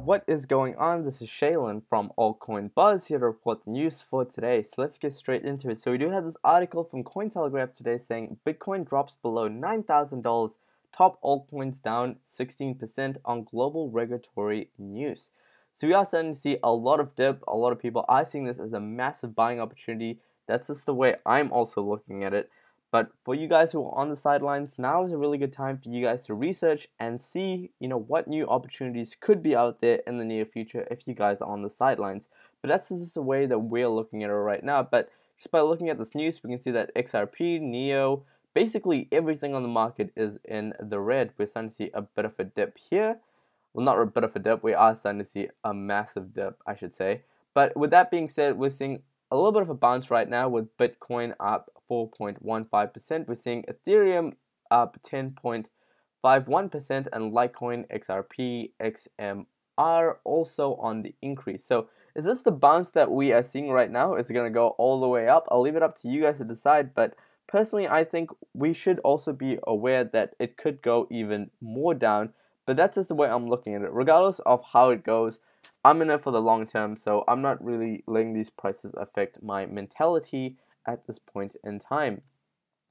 What is going on? This is Shaylin from Altcoin Buzz here to report the news for today. So let's get straight into it. So we do have this article from Cointelegraph today saying Bitcoin drops below $9,000, top altcoins down 16% on global regulatory news. So we are starting to see a lot of dip. A lot of people are seeing this as a massive buying opportunity. That's just the way I'm also looking at it. But for you guys who are on the sidelines, now is a really good time for you guys to research and see, what new opportunities could be out there in the near future if you guys are on the sidelines. But that's just the way that we're looking at it right now. But just by looking at this news, we can see that XRP, NEO, basically everything on the market is in the red. We're starting to see a bit of a dip here. Well, not a bit of a dip. We are starting to see a massive dip, I should say. But with that being said, we're seeing a little bit of a bounce right now with Bitcoin up 4.15%. We're seeing Ethereum up 10.51% and Litecoin, XRP, XMR also on the increase. So is this the bounce that we are seeing right now? Is it going to go all the way up? I'll leave it up to you guys to decide, but personally I think we should also be aware that it could go even more down, but that's just the way I'm looking at it. Regardless of how it goes, I'm in it for the long term, so I'm not really letting these prices affect my mentality at this point in time.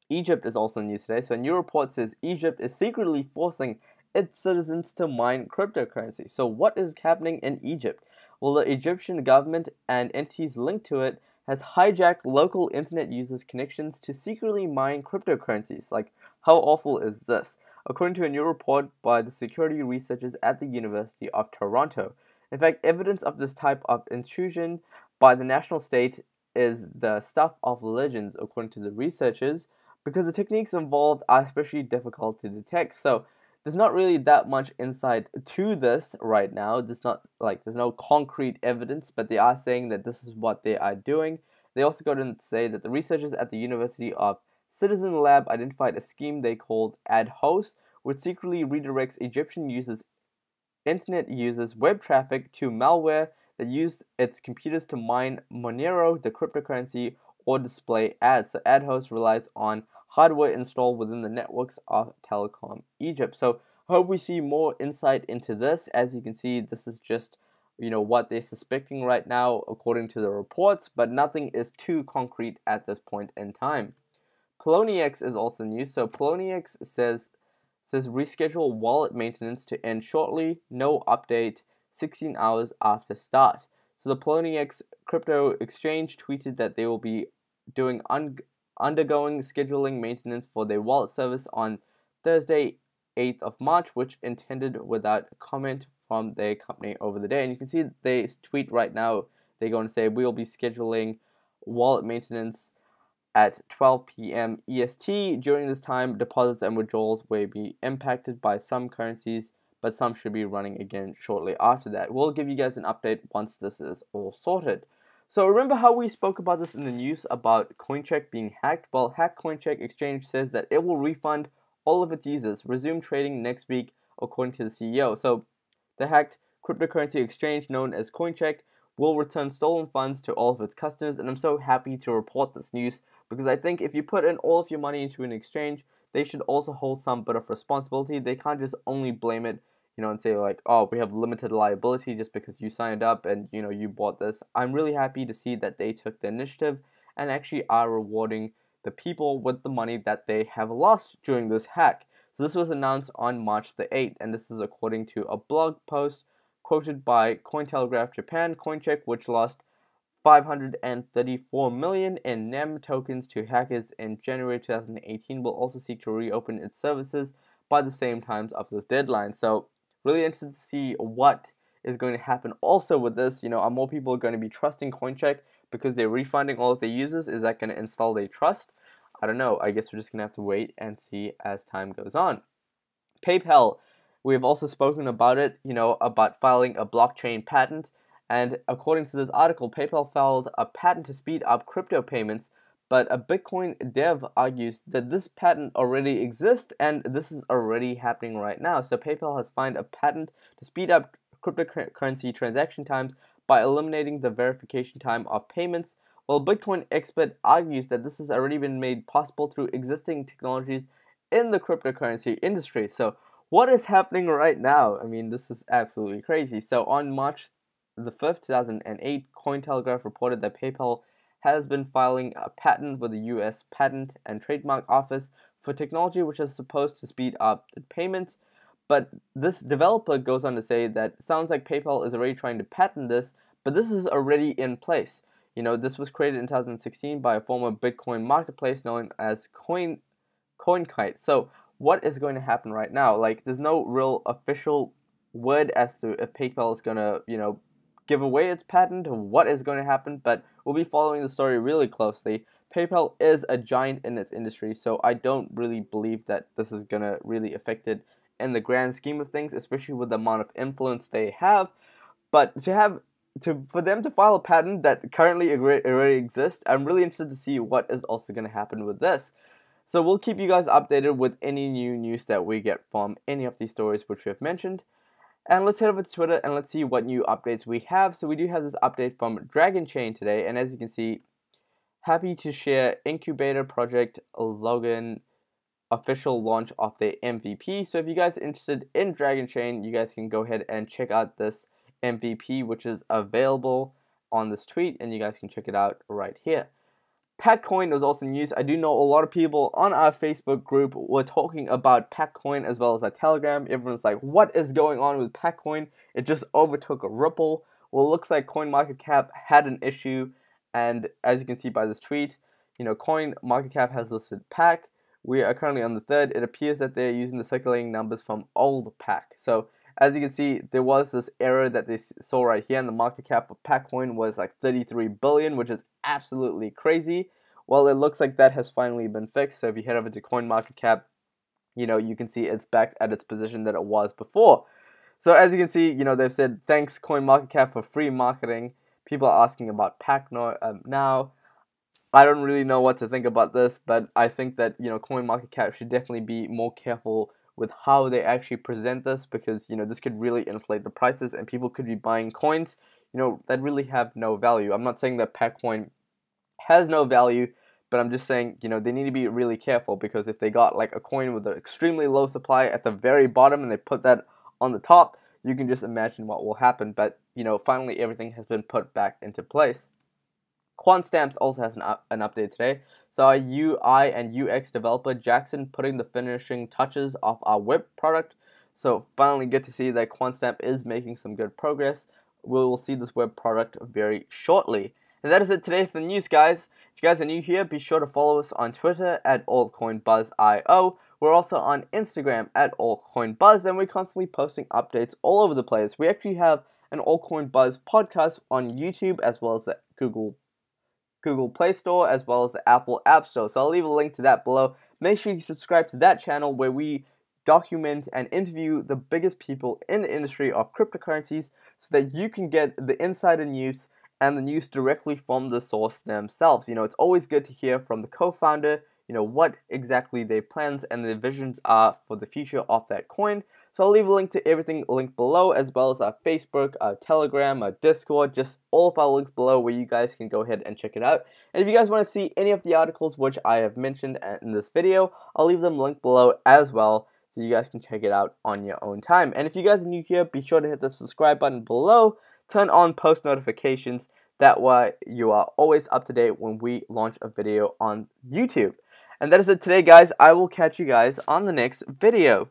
Egypt is also news today. So a new report says Egypt is secretly forcing its citizens to mine cryptocurrency. So what is happening in Egypt? Well, the Egyptian government and entities linked to it has hijacked local internet users' connections to secretly mine cryptocurrencies. Like, how awful is this? According to a new report by the security researchers at the University of Toronto. In fact, evidence of this type of intrusion by the national state is the stuff of legends, according to the researchers, because the techniques involved are especially difficult to detect. So there's not really that much insight to this right now. There's no concrete evidence, but they are saying that this is what they are doing. They also go on to say that the researchers at the University of Citizen Lab identified a scheme they called AdHost, which secretly redirects Egyptian internet users' web traffic to malware that use its computers to mine Monero, the cryptocurrency, or display ads. So AdHost relies on hardware installed within the networks of Telecom Egypt. So I hope we see more insight into this. As you can see, this is just what they're suspecting right now according to the reports, but nothing is too concrete at this point in time. Poloniex is also news. So Poloniex says reschedule wallet maintenance to end shortly, no update 16 hours after start. So the Poloniex crypto exchange tweeted that they will be undergoing scheduling maintenance for their wallet service on Thursday, 8th of March, which intended without comment from their company over the day. And you can see they tweet right now, they're going to say, we will be scheduling wallet maintenance at 12 p.m. EST. During this time, deposits and withdrawals will be impacted by some currencies, but some should be running again shortly after that. We'll give you guys an update once this is all sorted. So remember how we spoke about this in the news about Coincheck being hacked? Well, Hack Coincheck Exchange says that it will refund all of its users, resume trading next week, according to the CEO. So the hacked cryptocurrency exchange known as Coincheck will return stolen funds to all of its customers, and I'm so happy to report this news because I think if you put in all of your money into an exchange, they should also hold some bit of responsibility. They can't just only blame it, and say like, oh, we have limited liability just because you signed up and, you bought this. I'm really happy to see that they took the initiative and actually are rewarding the people with the money that they have lost during this hack. So this was announced on March the 8th, and this is according to a blog post quoted by Cointelegraph Japan. Coincheck, which lost 534 million in NEM tokens to hackers in January 2018, will also seek to reopen its services by the same times of this deadline. So really interested to see what is going to happen also with this. Are more people going to be trusting Coincheck because they're refunding all of their users? Is that going to install their trust? I don't know. I guess we're just going to have to wait and see as time goes on. PayPal, we've also spoken about it, about filing a blockchain patent. And according to this article, PayPal filed a patent to speed up crypto payments, but a Bitcoin dev argues that this patent already exists and this is already happening right now. So PayPal has filed a patent to speed up cryptocurrency transaction times by eliminating the verification time of payments, while Bitcoin expert argues that this has already been made possible through existing technologies in the cryptocurrency industry. So what is happening right now? I mean, this is absolutely crazy. So on March the 5th, 2008, Cointelegraph reported that PayPal has been filing a patent with the US Patent and Trademark Office for technology which is supposed to speed up the payment. But this developer goes on to say that sounds like PayPal is already trying to patent this, but this is already in place. You know, this was created in 2016 by a former Bitcoin marketplace known as Coincheck. So what is going to happen right now? Like, there's no real official word as to if PayPal is gonna, give away its patent or what is going to happen, but we'll be following the story really closely. PayPal is a giant in its industry, so I don't really believe that this is gonna really affect it in the grand scheme of things, especially with the amount of influence they have. But for them to file a patent that currently already exists, I'm really interested to see what is also going to happen with this. So we'll keep you guys updated with any new news that we get from any of these stories which we have mentioned. And let's head over to Twitter and let's see what new updates we have. So we do have this update from Dragon Chain today, and as you can see, happy to share Incubator Project Logan official launch of their MVP. So if you guys are interested in Dragon Chain, you guys can go ahead and check out this MVP, which is available on this tweet, and you guys can check it out right here. Packcoin was also news. I do know a lot of people on our Facebook group were talking about Packcoin as well as our Telegram. Everyone's like, what is going on with Packcoin? It just overtook a Ripple. Well, it looks like CoinMarketCap had an issue, and as you can see by this tweet, CoinMarketCap has listed Pack. We are currently on the 3rd. It appears that they're using the circulating numbers from old Pack. So as you can see, there was this error that they saw right here, and the market cap of Packcoin was like 33 billion, which is absolutely crazy. Well, it looks like that has finally been fixed. So if you head over to CoinMarketCap, you can see it's back at its position that it was before. So as you can see, they've said thanks CoinMarketCap for free marketing. People are asking about Pack now. I don't really know what to think about this, but I think that CoinMarketCap should definitely be more careful with how they actually present this, because this could really inflate the prices and people could be buying coins that really have no value. I'm not saying that Packcoin has no value, but I'm just saying they need to be really careful, because if they got like a coin with an extremely low supply at the very bottom and they put that on the top, you can just imagine what will happen. But finally everything has been put back into place. QuantStamps also has an update today. So our UI and UX developer Jackson putting the finishing touches of our web product. So finally good to see that QuantStamp is making some good progress. We will see this web product very shortly. And that is it today for the news, guys. If you guys are new here, be sure to follow us on Twitter at altcoinbuzz.io. We're also on Instagram at altcoinbuzz, and we're constantly posting updates all over the place. We actually have an Altcoin Buzz podcast on YouTube, as well as the Google Play Store, as well as the Apple App Store. So I'll leave a link to that below. Make sure you subscribe to that channel where we document and interview the biggest people in the industry of cryptocurrencies, so that you can get the insider news and the news directly from the source themselves. It's always good to hear from the co-founder, what exactly their plans and their visions are for the future of that coin. So I'll leave a link to everything linked below, as well as our Facebook, our Telegram, our Discord, just all of our links below where you guys can go ahead and check it out. And if you guys want to see any of the articles which I have mentioned in this video, I'll leave them linked below as well, so you guys can check it out on your own time. And if you guys are new here, be sure to hit the subscribe button below, turn on post notifications, that way you are always up to date when we launch a video on YouTube. And that is it today, guys. I will catch you guys on the next video.